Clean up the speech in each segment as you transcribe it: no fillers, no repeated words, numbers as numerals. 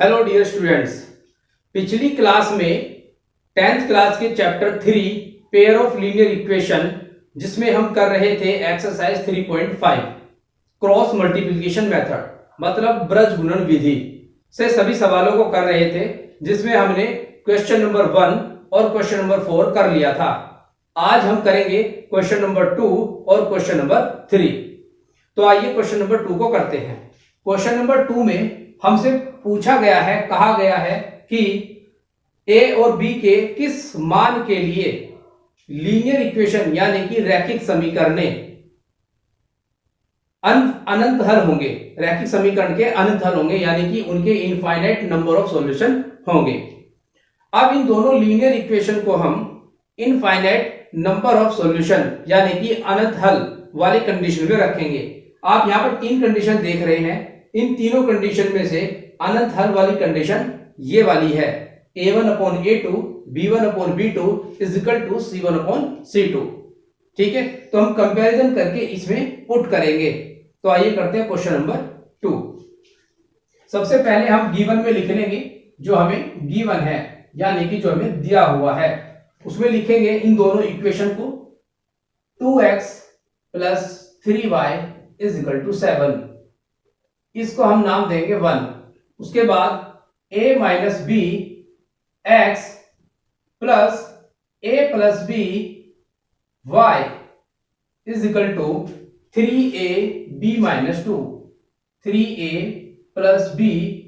Hello dear students. पिछली class में 10th class के chapter 3 pair of linear equation जिसमें हम कर रहे थे एक्सरसाइज 3.5 क्रॉस मल्टीप्लिकेशन मेथड मतलब ब्रज गुणन विधि से सभी सवालों को कर रहे थे, जिसमें हमने क्वेश्चन नंबर 1 और क्वेश्चन नंबर 4 कर लिया था। आज हम करेंगे क्वेश्चन नंबर 2 और क्वेश्चन नंबर 3। तो आइए क्वेश्चन नंबर 2 को करते हैं। क्वेश्चन नंबर 2 में हमसे पूछा गया है, कहा गया है कि a और b के किस मान के लिए लीनियर इक्वेशन यानी कि रैखिक समीकरणें अनंत हल होंगे, रैखिक समीकरण के अनंत हल होंगे यानी कि उनके इनफाइनाइट नंबर ऑफ सॉल्यूशन होंगे। अब इन दोनों लीनियर इक्वेशन को हम इनफाइनाइट नंबर ऑफ सॉल्यूशन यानी कि अनंत हल वाली कंडीशन में रखेंगे। आप यहां पर 3 कंडीशन देख रहे हैं। इन तीनों कंडीशन में से अनंत हल वाली कंडीशन ये वाली है, a1/a2 b1/b2 = c1/c2। ठीक है, तो हम कंपैरिजन करके इसमें पुट करेंगे। तो आइए करते हैं क्वेश्चन नंबर 2। सबसे पहले हम गिवन में लिख लेंगे जो हमें गिवन है यानी कि जो हमें दिया हुआ है, उसमें लिखेंगे इन दोनों इक्वेशन को 2x + 3y = 7। इसको हम नाम देंगे 1। उसके बाद a - b x + a + b y = 3ab - 2, 3a + b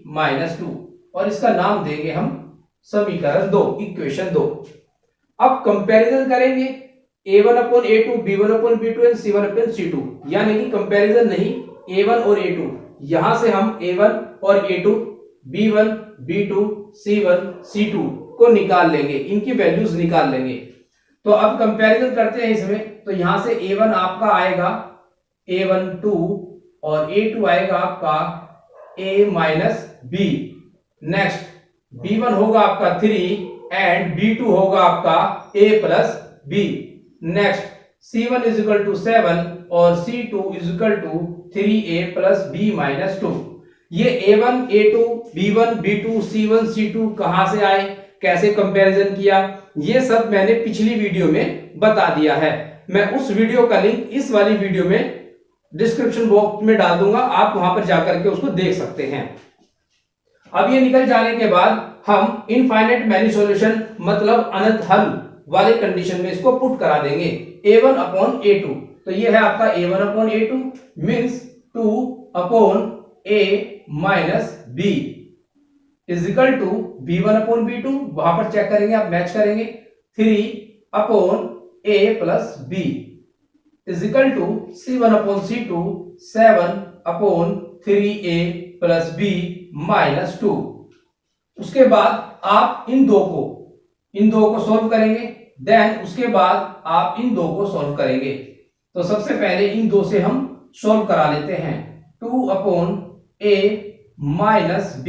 - 2 और इसका नाम देंगे हम समीकरण 2, इक्वेशन 2। अब कंपैरिजन करेंगे a1/a2 b1/b2 और c1/c2 यानी कि कंपैरिजन नहीं, a1 और a2। यहां से हम a1 और a2 b1 b2 c1 c2 को निकाल लेंगे, इनकी वैल्यूज निकाल लेंगे। तो अब कंपैरिजन करते हैं इसमें। तो यहां से a1 आपका आएगा a1 2 और a2 आएगा आपका a - b। नेक्स्ट b1 होगा आपका 3 एंड b2 होगा आपका a + b। नेक्स्ट c1 = 7 और c2 = 3a + b - 2। ये a1 a2 b1 b2 c1 c2 कहां से आए, कैसे कंपैरिजन किया, ये सब मैंने पिछली वीडियो में बता दिया है। मैं उस वीडियो का लिंक इस वाली वीडियो में डिस्क्रिप्शन बॉक्स में डाल दूंगा, आप वहां पर जाकर के उसको देख सकते हैं। अब ये निकल जाने के बाद हम इनफाइनाइट मैनी सॉल्यूशन मतलब अनंत हल वाले कंडीशन में इसको पुट करा देंगे a1/a2। तो ये है आपका a1/a2 means 2/a - b = b1/b2। वहां पर चेक करेंगे, आप मैच करेंगे। 3/a + b = c1/c2 7/3a + b - 2। उसके बाद आप इन दो को सॉल्व करेंगे। देन उसके बाद आप इन दो को सॉल्व करेंगे। तो सबसे पहले इन दो से हम सॉल्व करा लेते हैं। 2/a - b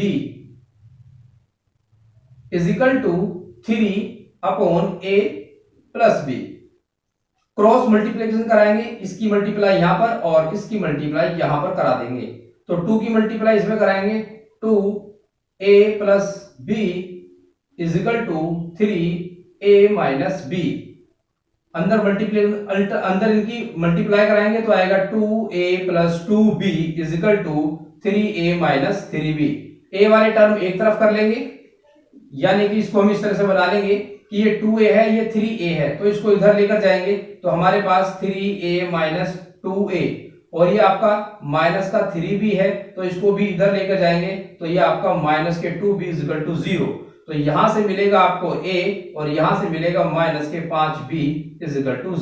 = 3/a + b। Cross multiplication कराएंगे, इसकी मल्टीप्लाई यहां पर और इसकी मल्टीप्लाई यहां पर करा देंगे। तो 2 की मल्टीप्लाई इसमें कराएंगे, 2a + b = 3a - b। अंदर इनकी मल्टीप्लाई कराएंगे तो आएगा 2a + 2b = 3a - 3b। a वाले टर्म एक तरफ कर लेंगे, यानी कि इसको हम इस तरह से बना लेंगे कि ये 2a है, ये 3a है, तो इसको इधर लेकर जाएंगे तो हमारे पास 3a - 2a और ये आपका माइनस का 3b है, तो इसको भी इधर लेकर जाएंगे तो ये आपका -2b = 0। तो यहां से मिलेगा आपको a और यहां से मिलेगा -5b =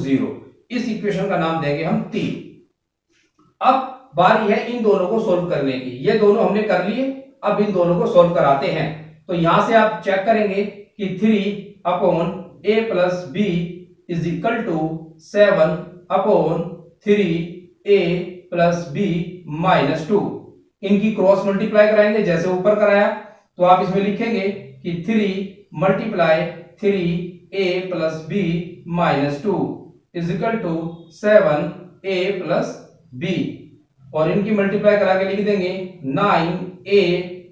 0। इस इक्वेशन का नाम देंगे हम 3। अब बारी है इन दोनों को सॉल्व करने की। ये दोनों हमने कर लिए, अब इन दोनों को सॉल्व कराते हैं। तो यहां से आप चेक करेंगे कि 3/a + b = 7/3a + b - 2। इनकी क्रॉस मल्टीप्लाई कराएंगे जैसे ऊपर कराया। तो आप इसमें लिखेंगे कि 3 × 3a + b - 2 = 7a + b और इनकी मल्टीप्लाई करा के लिख देंगे 9a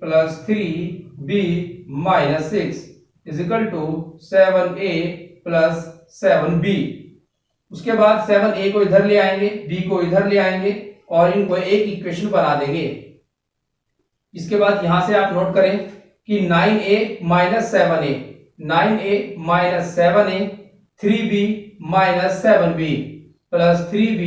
plus 3b minus 6 is equal to 7a plus 7b। उसके बाद 7a को इधर ले आएंगे, b को इधर ले आएंगे और इनको एक इक्वेशन बना देंगे। इसके बाद यहां से आप नोट करें कि 9a minus 7a, 9a minus 7a, 3b minus 7b plus 3b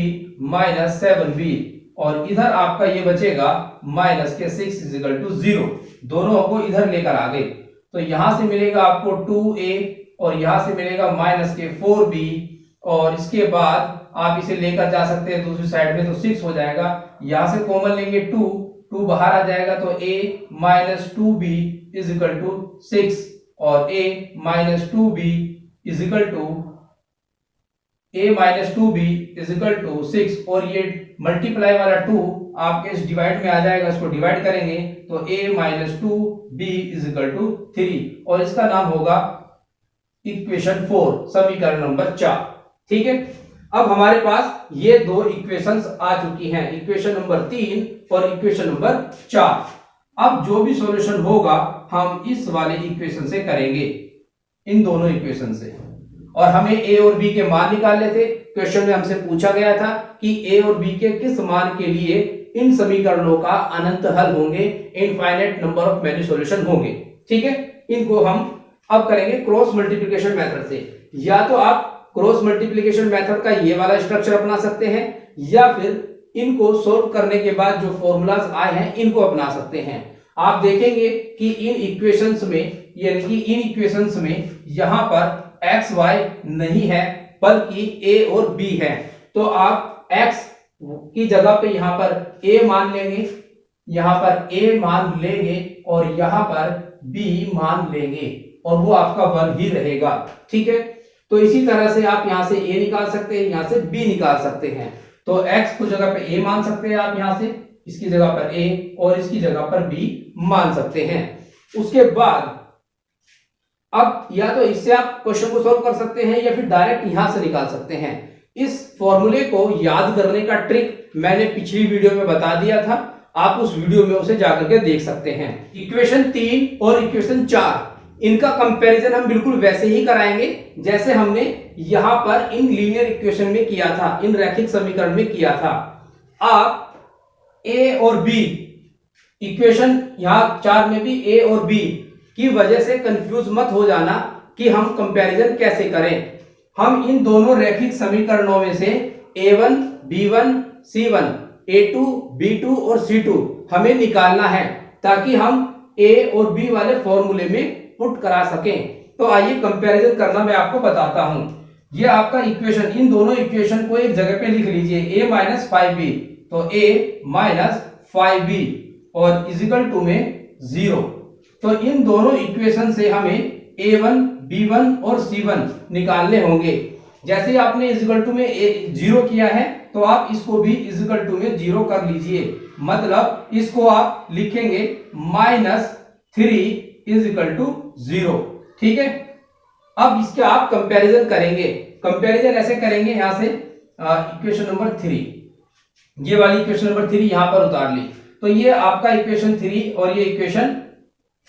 minus 7b और इधर आपका ये बचेगा माइनस के 6 इज इक्वल टू 0। दोनों को इधर लेकर आ गए तो यहां से मिलेगा आपको 2a और यहां से मिलेगा माइनस के 4b और इसके बाद आप इसे लेकर जा सकते हैं दूसरी साइड में तो 6 हो जाएगा। यहां से कॉमन लेंगे 2 बाहर आ जाएगा तो a minus 2b is equal to 6 और a minus 2b is equal to a minus 2b is equal to 6 और ये मल्टीप्लाई वाला 2 आपके इस डिवाइड में आ जाएगा, इसको डिवाइड करेंगे तो a minus 2b is equal to 3 और इसका नाम होगा इक्वेशन 4, समीकरण नंबर 4। ठीक है, अब हमारे पास ये दो इक्वेशंस आ चुकी हैं, इक्वेशन नंबर 3 और इक्वेशन नंबर 4। अब जो भी सॉल्यूशन होगा हम इस वाले इक्वेशन से करेंगे, इन दोनों इक्वेशन से। और हमें a और b के मान निकालने थे। क्वेश्चन में हमसे पूछा गया था कि a और b के किस मान के लिए इन समीकरणों का अनंत हल होंगे, infinite number of many solution होंगे। ठीक है, इनको हम अब करेंगे क्रॉस मल्टीप्लिकेशन मेथड से। या तो आप क्रॉस मल्टीप्लिकेशन मेथड का ये वाला स्ट्रक्चर अपना सकते हैं या फिर इनको सोल्व करने के बाद जो फॉर्मूलाज आए हैं इनको अपना सकते हैं। आप देखेंगे कि इन इक्वेशंस में यानी कि इन इक्वेशंस में यहां पर एक्स वाई नहीं है बल्कि a और b है, तो आप x की जगह पे यहां पर a मान लेंगे, यहां पर a मान लेंगे और यहां पर b मान लेंगे और वो आपका 1 ही रहेगा। ठीक है, तो इसी तरह से आप यहां से a निकाल सकते हैं, यहां से b निकाल सकते हैं। तो x को जगह पे a मान सकते हैं आप, यहां से इसकी जगह पर a और इसकी जगह पर b मान सकते हैं। उसके बाद अब या तो इससे आप क्वेश्चन को सॉल्व कर सकते हैं या फिर डायरेक्ट यहां से निकाल सकते हैं। इस फॉर्मूले को याद करने का ट्रिक मैंने पिछली वीडियो में बता दिया था, आप उस वीडियो में उसे जाकर के देख सकते हैं। इक्वेशन 3 और इक्वेशन 4 इनका कंपैरिजन हम बिल्कुल वैसे ही कराएंगे जैसे हमने यहां पर इन लीनियर इक्वेशन में किया था, इन रैखिक समीकरण में किया था। आप a और b इक्वेशन यहां 4 में भी a और b की वजह से कंफ्यूज मत हो जाना कि हम कंपैरिजन कैसे करें। हम इन दोनों रैखिक समीकरणों में से a1 b1 c1 a2 b2 और c2 हमें निकालना है ताकि हम a और b वाले फॉर्मूले में पुट करा सकें। तो आइए कंपैरिजन करना मैं आपको बताता हूं। ये आपका इक्वेशन, इन दोनों इक्वेशन को एक जगह पे लिख लीजिए, a माइनस 5b, तो a माइनस 5b और इजिकल टू में 0। तो इन दोनों इक्वेशन से हमें a1 b1 और c1 निकालने होंगे। जैसे आपने इजिकल टू में 0 किया है तो आप इसको भी इजिकल टू में 0 कर लीजिए, मतलब इसको आप लिखेंगे -3 इजिकल टू 0। ठीक है, अब इसके आप कंपैरिजन करेंगे। कंपैरिजन ऐसे करेंगे, यहां से इक्वेशन नंबर 3, ये वाली इक्वेशन नंबर 3 यहां पर उतार ली, तो ये आपका इक्वेशन 3 और ये इक्वेशन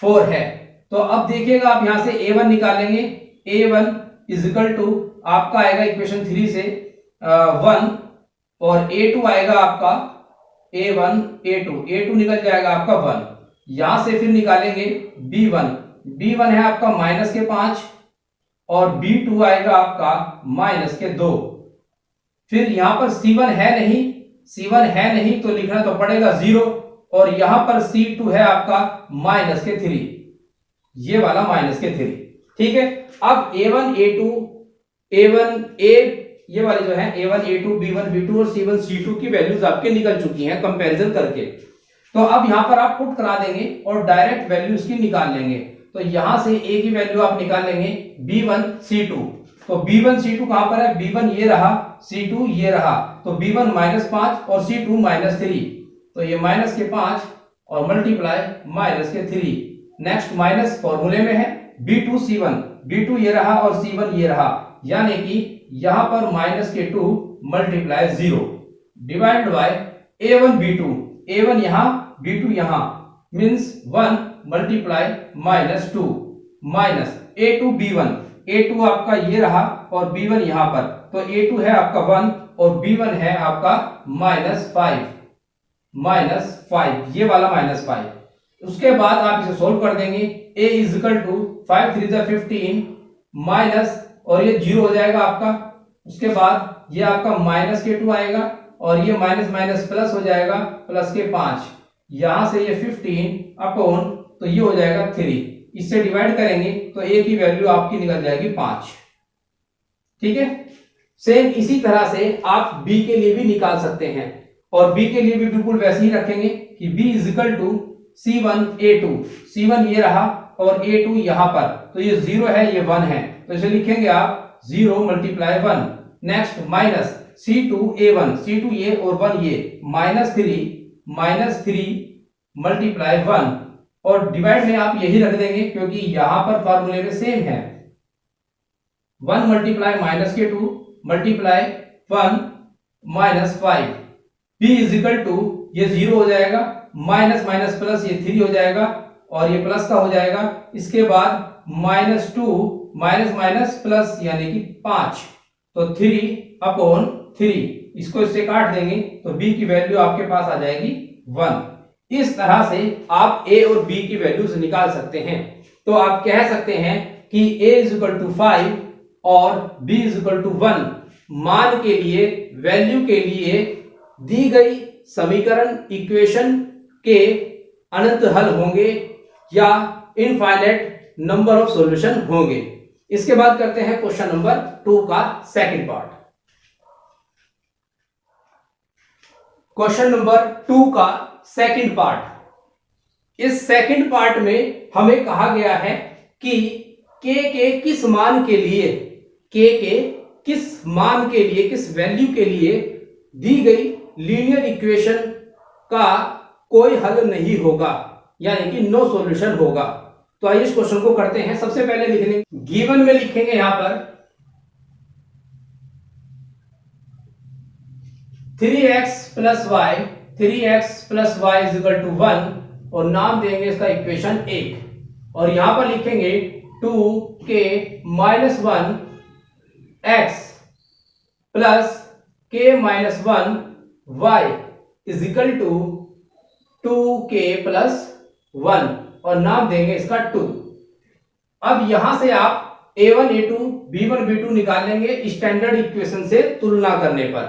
4 है। तो अब देखिएगा आप यहां से a1 निकालेंगे, a1 इजिकल टू आपका आएगा इक्वेशन 3 से 1 और a2 आएगा आपका a1 a2 निकल जाएगा आपका 1। यहां से फिर निकालेंगे b1 है आपका -5 और b2 आएगा आपका -2। फिर यहां पर c1 है नहीं तो लिखना तो पड़ेगा 0 और यहां पर c2 है आपका -3, ये वाला -3। ठीक है, अब a1 a2 ये वाले जो है a1 a2 b1 b2 और c1 c2 की वैल्यूज आपके निकल चुकी हैं कंपैरिजन करके। तो अब यहां पर आप पुट करा देंगे और डायरेक्ट वैल्यू इसकी निकाल लेंगे। तो यहां से a की वैल्यू आप निकाल लेंगे b1 c2, तो b1 c2 कहां पर है, b1 ये रहा, c2 ये रहा, तो b1 -5 और c2 -3, तो ये -5 और मल्टीप्लाई -3। नेक्स्ट माइनस फॉर्मूले में है b2 c1, b2 ये रहा और c1 ये रहा, यानी कि यहां पर -2 multiply 0 divided by a1 b2, a1 यहां b2 यहां, means 1 multiply minus 2 minus a2 b1, a2 आपका ये रहा और b1 यहां पर, तो a2 है आपका 1 और b1 है आपका -5 ये वाला -5। उसके बाद आप इसे सोल्व कर देंगे, a is equal to 5 3 15 minus और ये 0 हो जाएगा आपका। उसके बाद ये आपका माइनस के 2 आएगा और ये माइनस माइनस प्लस हो जाएगा प्लस के 5, यहां से ये 15 अपॉन, तो ये हो जाएगा 3, इससे डिवाइड करेंगे तो a की वैल्यू आपकी निकल जाएगी 5। ठीक है, सेम इसी तरह से आप b के लिए भी निकाल सकते हैं और b के लिए भी बिल्कुल वैसे ही रखेंगे कि b is equal to c1 a2, c1 ये रहा और a2 यहां पर, तो ये 0 है ये 1 है, तो इसे लिखेंगे आप 0 multiply 1। Next minus c2 a1, c2 ये और 1 ये, -3 मल्टीप्लाई 1 और डिवाइड में आप यही रख देंगे क्योंकि यहां पर फार्मूले में सेम है। 1 मल्टीप्लाई माइनस के 2 multiply 1 minus 5, b is equal to ये 0 हो जाएगा, माइनस माइनस प्लस ये 3 हो जाएगा और ये प्लस का हो जाएगा। इसके बाद -2 माइनस माइनस प्लस यानी कि 5, तो 3 अपॉन 3, इसको इससे काट देंगे तो b की वैल्यू आपके पास आ जाएगी 1। इस तरह से आप a और b की वैल्यूज निकाल सकते हैं। तो आप कह सकते हैं कि a इज इक्वल टू 5 और b इज इक्वल टू 1 मान के लिए, वैल्यू के लिए दी गई समीकरण इक्वेशन के अनंत हल होंगे या इनफाइनाइट नंबर ऑफ सॉल्यूशन होंगे। इसके बाद करते हैं क्वेश्चन नंबर 2 का सेकंड पार्ट। क्वेश्चन नंबर 2 का सेकंड पार्ट। इस सेकंड पार्ट में हमें कहा गया है कि k के किस मान के लिए, k के किस मान के लिए, किस वैल्यू के लिए दी गई लीनियर इक्वेशन का कोई हल नहीं होगा, यानी कि नो सॉल्यूशन होगा। तो आइए इस क्वेश्चन को करते हैं। सबसे पहले लिख लेंगे, गिवन में लिखेंगे यहां पर 3x plus y, 3x plus y is equal to 1 और नाम देंगे इसका इक्वेशन 1 और यहां पर लिखेंगे 2k minus 1 x plus k minus 1 y is equal to 2k plus 1 और नाम देंगे इसका 2। अब यहां से आप a1 a2 b1 b2 निकाल लेंगे स्टैंडर्ड इक्वेशन से तुलना करने पर।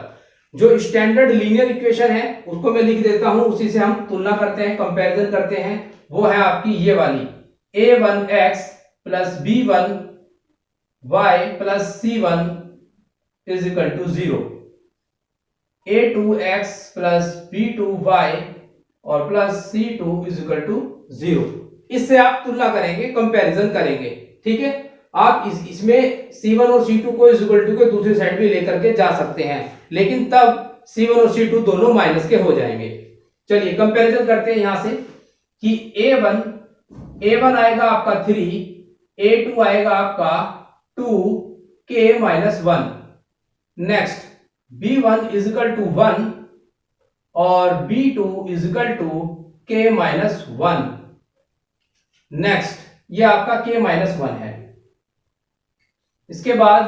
जो स्टैंडर्ड लीनियर इक्वेशन है उसको मैं लिख देता हूं, उसी से हम तुलना करते हैं, कंपैरिजन करते हैं। वो है आपकी ये वाली a1x plus b1y plus c1 is equal to 0, a2x plus b2y और plus c2 is equal to 0। इससे आप तुलना करेंगे, कंपैरिजन करेंगे। ठीक है, आप इसमें c1 और c2 को इज इक्वल टू के दूसरी साइड भी लेकर के जा सकते हैं, लेकिन तब c1 और c2 दोनों माइनस के हो जाएंगे। चलिए कंपैरिजन करते हैं यहां से कि a1 आएगा आपका 3, a2 आएगा आपका 2, k minus 1। Next b1 is equal to 1 और b2 is equal to k minus 1। Next ये आपका k माइनस 1 है। इसके बाद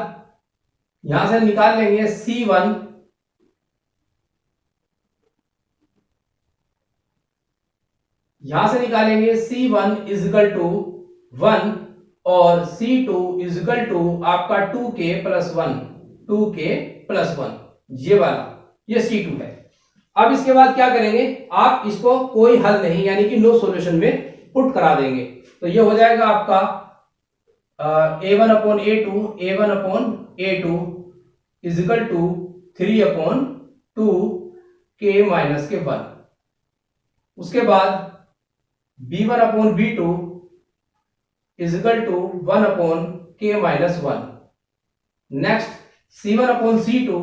यहां से निकाल लेंगे c1, यहां से निकालेंगे c1 इज इक्वल टू 1 और c2 इज इक्वल टू आपका 2k प्लस 1, 2k प्लस 1, ये वाला, ये c2 है। अब इसके बाद क्या करेंगे, आप इसको कोई हल नहीं यानी कि नो सॉल्यूशन में पुट करा देंगे, तो ये हो जाएगा आपका a1 upon a2 is equal to 3 upon 2 k minus के 1। उसके बाद b1 upon b2 is equal to 1 upon k minus 1। Next c1 upon c2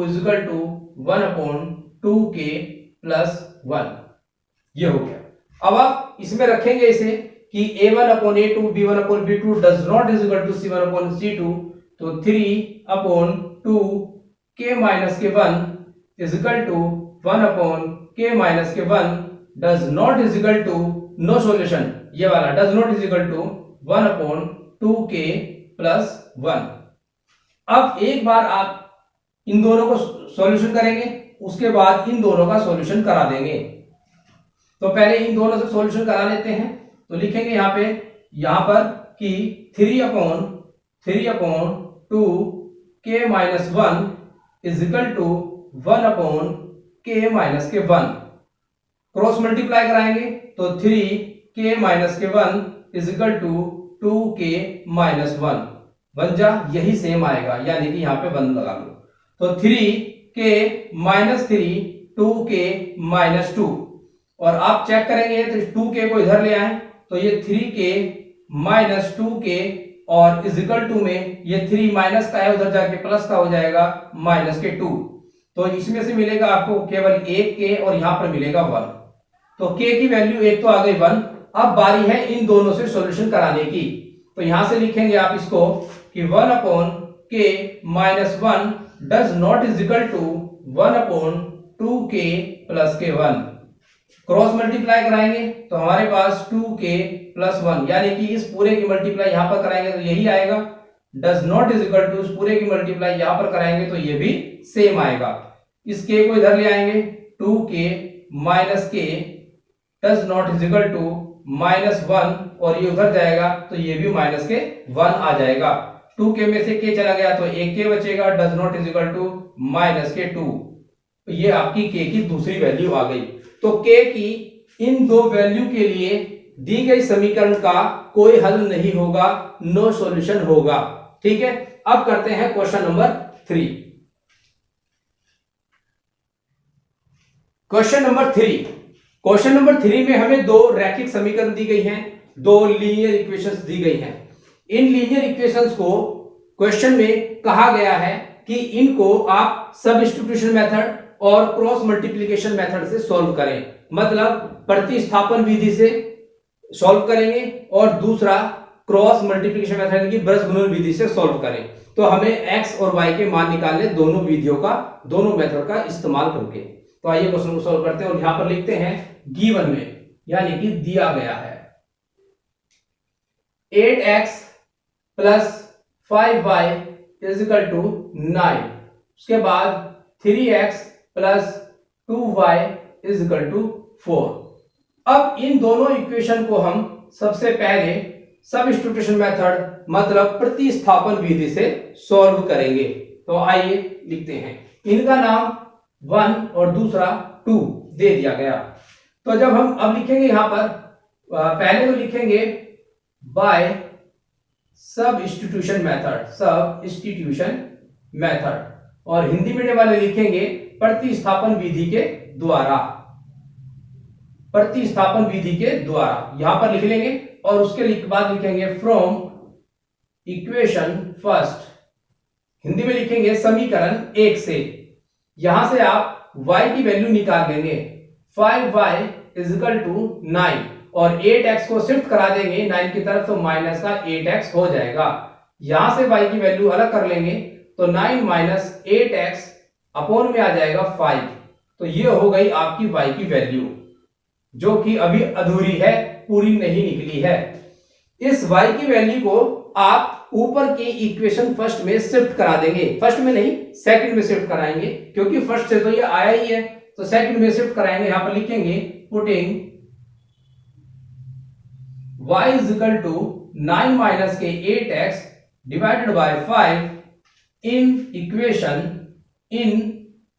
is equal to 1 upon 2k plus 1, ये हो गया। अब आप इसमें रखेंगे इसे कि a1 upon a2 b1 upon b2 does not is equal to c1 upon c2, तो 3 अपॉन 2 k माइनस के 1 is equal to 1 upon k minus के 1 does not is equal to no solution, ये वाला does not is equal to 1/2k + 1। अब एक बार आप इन दोनों को सॉल्यूशन करेंगे, उसके बाद इन दोनों का सॉल्यूशन करा देंगे। तो पहले इन दोनों से सॉल्यूशन करा लेते हैं। तो लिखेंगे यहां पर कि 3/2k - 1 is equal to 1/k-1। Cross multiply कराएंगे तो 3k - 1 is equal to 2k-1 बन जा, यही सेम आएगा, यानी कि यहाँ पे 1 लगा लो। तो 3k - 3 2k-2, और आप चेक करेंगे तो 2k को इधर ले आए तो ये 3k - 2k और इज इक्वल टू में ये 3 माइनस का है, उधर जाके प्लस का हो जाएगा -2। तो इसमें से मिलेगा आपको केवल 1k और यहां पर मिलेगा 1। तो k की वैल्यू एक तो आ गई 1। अब बारी है इन दोनों से सॉल्यूशन कराने की। तो यहां से लिखेंगे आप इसको कि 1/k - 1 does not is equal to 1/2k + k1। Cross multiply कराएंगे तो हमारे पास 2k + 1, यानी कि इस पूरे की मल्टीप्लाई यहां पर कराएंगे तो यही आएगा। Does not is equal to इस पूरे की मल्टीप्लाई यहां पर कराएंगे तो ये भी सेम आएगा। इस k को इधर ले आएंगे 2k - k does not is equal to -1 और ये उधर जाएगा तो ये भी -1 आ जाएगा। 2k में से k चला गया तो 1k बचेगा, does not is equal to -2। ये आपकी k की दूसरी वैल्यू आ गई। तो k की इन दो वैल्यू के लिए दी गई समीकरण का कोई हल नहीं होगा, नो सॉल्यूशन होगा। ठीक है, अब करते हैं क्वेश्चन नंबर 3। क्वेश्चन नंबर 3 में हमें दो रैखिक समीकरण दी गई हैं, दो लीनियर इक्वेशंस दी गई हैं। इन लीनियर इक्वेशंस को क्वेश्चन में कहा गया है कि इनको आप सब्स्टिट्यूशन मेथड और क्रॉस मल्टीप्लिकेशन मेथड से सॉल्व करें, मतलब प्रतिस्थापन विधि से सॉल्व करेंगे और दूसरा क्रॉस मल्टीप्लिकेशन मेथड यानी कि ब्रज गुणन विधि से सॉल्व करें। तो हमें x और y के मान निकालने दोनों विधियों का, दोनों मेथड का इस्तेमाल करके। तो आइए क्वेश्चन को सॉल्व करते हैं और यहां पर लिखते हैं गिवन में, यानी कि दिया गया है 8x + 5y = 9। उसके बाद 3x + 2y = 4। अब इन दोनों इक्वेशन को हम सबसे पहले सब्स्टिट्यूशन मेथड मतलब प्रतिस्थापन विधि से सॉल्व करेंगे। तो आइए लिखते हैं, इनका नाम 1 और दूसरा 2 दे दिया गया। तो जब हम अब लिखेंगे यहां पर पहले तो लिखेंगे बाय सब्स्टिट्यूशन मेथड और हिंदी मीडियम वाले लिखेंगे प्रतिस्थापन विधि के द्वारा, यहां पर लिख लेंगे और उसके बाद लिखेंगे फ्रॉम इक्वेशन फर्स्ट, हिंदी में लिखेंगे समीकरण 1 से। यहां से आप y की वैल्यू निकाल लेंगे, 5y = 9 और 8x को शिफ्ट करा देंगे 9 की तरफ तो माइनस का 8x हो जाएगा। यहां से y की वैल्यू अलग कर लेंगे तो 9 - 8x अपॉन में आ जाएगा 5। तो ये हो गई आपकी y की वैल्यू, जो कि अभी अधूरी है, पूरी नहीं निकली है। इस y की वैल्यू को आप ऊपर की इक्वेशन फर्स्ट में शिफ्ट करा देंगे, फर्स्ट में नहीं सेकंड में शिफ्ट कराएंगे, क्योंकि फर्स्ट से तो ये आया ही है, तो सेकंड में शिफ्ट कराएंगे। यहां पर लिखेंगे putting y = 9 - 8x divided by 5 in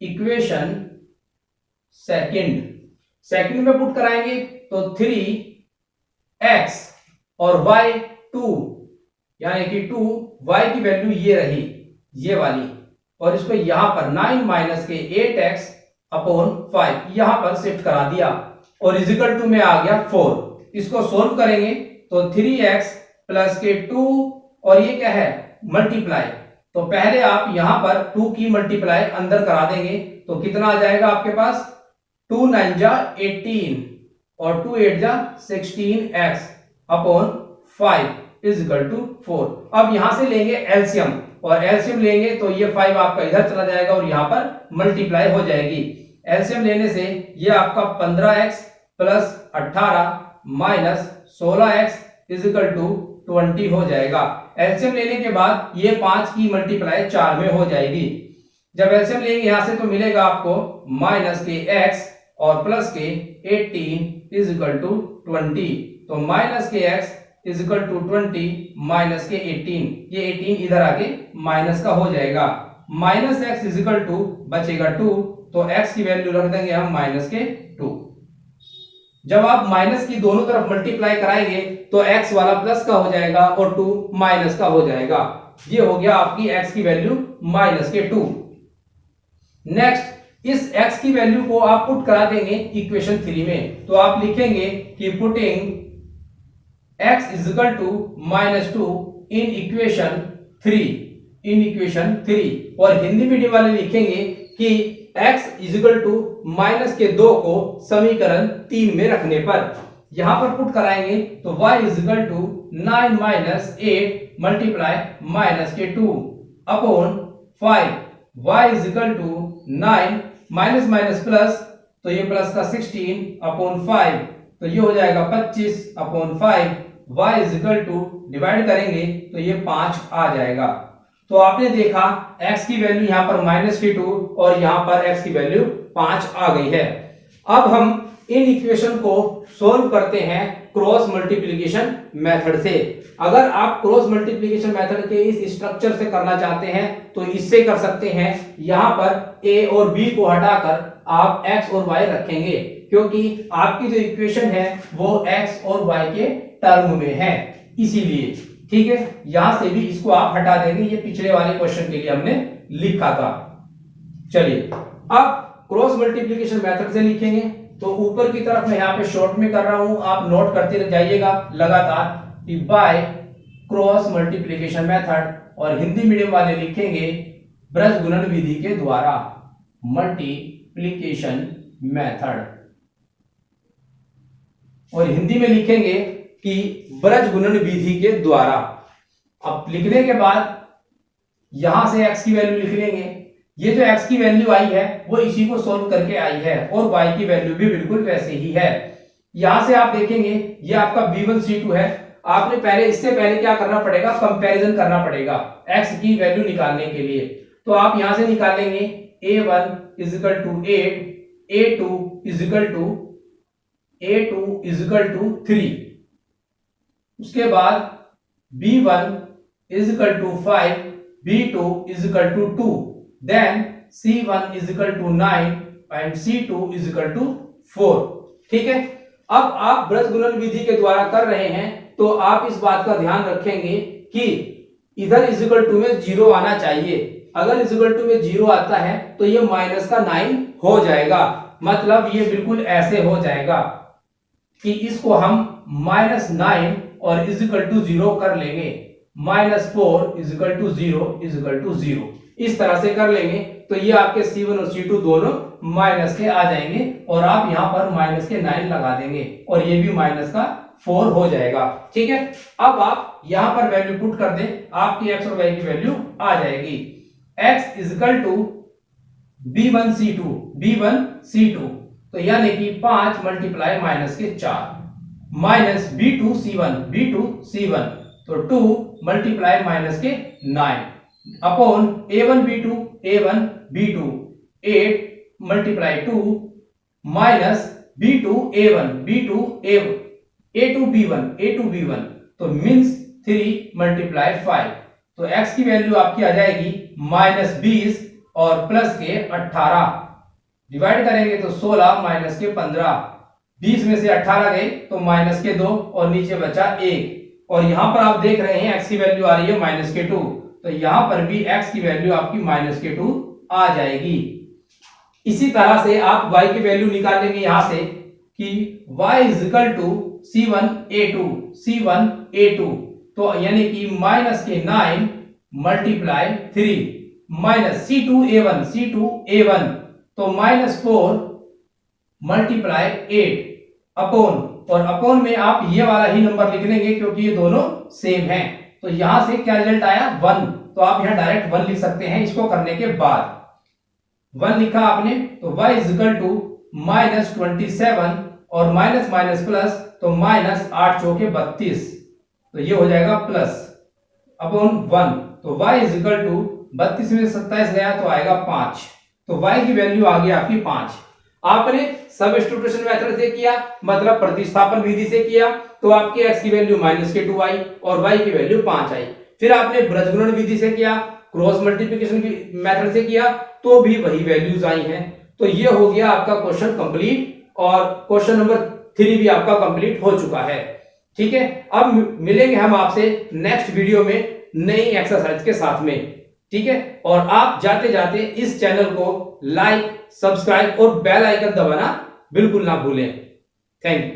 equation second में पुट कराएंगे तो 3x और y 2, यानी कि 2y की वैल्यू ये रही, ये वाली, और इसको यहां पर 9 - 8x अपॉन 5 यहां पर शिफ्ट करा दिया और इक्वल टू में आ गया 4। इसको सोल्व करेंगे तो 3x + के 2 और ये क्या है मल्टीप्लाई, तो पहले आप यहां पर 2 की मल्टीप्लाई अंदर करा देंगे तो कितना आ जाएगा आपके पास 2 9 जा 18 और 2 8 जा 16x अपॉन 5 = 4। अब यहां से लेंगे एलसीएम और एलसीएम लेंगे तो ये 5 आपका इधर चला जाएगा और यहां पर मल्टीप्लाई हो जाएगी। एलसीएम लेने से ये आपका 15x plus 18 minus 16x is equal to 20 हो जाएगा। एलसीएम लेने के बाद ये 5 की मल्टीप्लाई 4 में हो जाएगी। जब एलसीएम लेंगे यहां से तो मिलेगा आपको माइनस के x और प्लस के 18 इजिकल टू 20। तो माइनस के x इजिकल टू 20 माइनस के 18, ये 18 इधर आके माइनस का हो जाएगा। माइनस x इजिकल टू बचेगा 2, तो x की वैल्यू रख देंगे हम माइनस के 2। जब आप माइनस की दोनों तरफ मल्टीप्लाई कराएंगे तो x वाला प्लस का हो जाएगा और 2 माइनस का हो जाएगा। ये हो गया आपकी x की वैल्यू माइनस के 2। नेक्स्ट इस x की वैल्यू को आप पुट करा देंगे इक्वेशन 3 में। तो आप लिखेंगे कि putting x is equal to -2 in equation 3 और हिंदी मीडियम वाले लिखेंगे कि x इजिकल टू -2 को समीकरण 3 में रखने पर यहां पर पुट कराएंगे तो y is equal to 9 - 8 multiply -2 upon 5, y is equal to 9 minus minus plus, तो ये प्लस का 16 अपॉन 5, तो ये हो जाएगा 25 upon 5। y is equal to divide करेंगे तो ये 5 आ जाएगा। तो आपने देखा x की वैल्यू यहाँ पर -2 और यहाँ पर x की वैल्यू 5 आ गई है। अब हम इन इक्वेशन को सोल्व करते हैं क्रॉस मल्टीप्लिकेशन मेथड से। अगर आप क्रॉस मल्टीप्लिकेशन मेथड के इस स्ट्रक्चर से करना चाहते हैं तो इससे कर सकते हैं। यहाँ पर a और b को हटाकर आप x और y रखेंगे, क्योंकि आपकी जो इक्वेशन है वो x और y के टर्म में है, इसीलिए। ठीक है, यहां से भी इसको आप हटा देंगे, ये पिछले वाले क्वेश्चन के लिए हमने लिखा था। चलिए अब क्रॉस मल्टीप्लिकेशन मेथड से लिखेंगे। तो ऊपर की तरफ मैं यहाँ पे शॉर्ट में कर रहा हूं, आप नोट करते जाइएगा लगातार कि बाय क्रॉस मल्टीप्लिकेशन मेथड, और हिंदी मीडियम वाले लिखेंगे ब्रज गुणन विधि के द्वारा, मल्टीप्लिकेशन मेथड, और हिंदी में लिखेंगे कि ब्रज गुणन विधि के द्वारा। अब लिखने के बाद यहां से x की वैल्यू लिख लेंगे। ये जो x की वैल्यू आई है वो इसी को सोल्व करके आई है, और y की वैल्यू भी बिल्कुल वैसे ही है। यहां से आप देखेंगे ये आपका B1 C2 है। आपने इससे पहले क्या करना पड़ेगा, कंपैरिजन करना पड़ेगा x की वैल्यू निकालने के लिए। तो आप यहां से निकालेंगे a1 is equal to 8, a2 is equal to 3, उसके बाद b1 is equal to 5, b2 is equal to 2, देन c1 is equal to 9 and c2 is equal to 4। ठीक है, अब आप ब्रज गुणन विधि के द्वारा कर रहे हैं तो आप इस बात का ध्यान रखेंगे कि इधर इजिकल टू में 0 आना चाहिए। अगर इजिकल टू में 0 आता है तो ये माइनस का 9 हो जाएगा, मतलब ये बिल्कुल ऐसे हो जाएगा कि इसको हम -9 और इजिकल टू 0 कर लेंगे, -4 इजिकल टू 0 इजिकल टू 0, इस तरह से कर लेंगे। तो ये आपके C1 और C2 दोनों माइनस के आ जाएंगे, और आप यहां पर माइनस के 9 लगा देंगे, और ये भी माइनस का 4 हो जाएगा। ठीक है, अब आप यहां पर वैल्यू पुट कर दें, आपकी x और y की वैल्यू आ जाएगी। x is equal to B1 C2, तो यानी कि 5 मल्टीप्लाई माइनस के 4 माइनस B2 C1, तो 2 मल्टीप्लाई माइनस के 9 upon A1 B2 8 multiply 2 minus B2 A2 B1, तो मीन्स 3 मल्टीप्लाई 5। तो x की वैल्यू आपकी आ जाएगी -20 और प्लस के 18, डिवाइड करेंगे तो 16 माइनस के 15, 20 में से 18 गए तो माइनस के 2 और नीचे बचा 1, और यहां पर आप देख रहे हैं x की वैल्यू आ रही है -2, तो यहां पर भी x की वैल्यू आपकी -2 आ जाएगी। इसी तरह से आप y की वैल्यू निकाल लेंगे यहां से कि y is equal to C1 A2, तो यानी कि माइनस के 9 मल्टीप्लाई 3 माइनस C2 A1, तो -4 मल्टीप्लाई 8 अपॉन, और अपॉन में आप ये वाला ही नंबर लिख लेंगे क्योंकि ये दोनों सेम हैं। तो यहां से क्या रिजल्ट आया 1, तो आप यहां डायरेक्ट 1 लिख सकते हैं। इसको करने के बाद 1 लिखा आपने, तो y इजिकल टू -27 और माइनस माइनस प्लस, तो माइनस 8 चौके 32, तो ये हो जाएगा प्लस अपॉन 1, तो y इज इक्वल टू 32 में 27 गया तो आएगा 5, तो y की वैल्यू आ गई आपकी 5। आपने सबस्टिट्यूशन मेथड से किया, मतलब प्रतिस्थापन विधि से किया, तो आपके x की वैल्यू -2 आई और y की वैल्यू 5 आई। फिर आपने ब्रजगुणन विधि से किया, क्रॉस मल्टीप्लिकेशन मेथड से किया, तो भी वही वैल्यूज आई हैं। तो ये हो गया आपका क्वेश्चन कंप्लीट, और क्वेश्चन नंबर 3 भी आपका कंप्लीट हो चुका है। ठीक है, अब मिलेंगे हम आपसे नेक्स्ट वीडियो में नई एक्सरसाइज के साथ में। ठीक है, और आप जाते जाते इस चैनल को लाइक, सब्सक्राइब और बेल आइकन दबाना बिल्कुल ना भूलें। Thank you.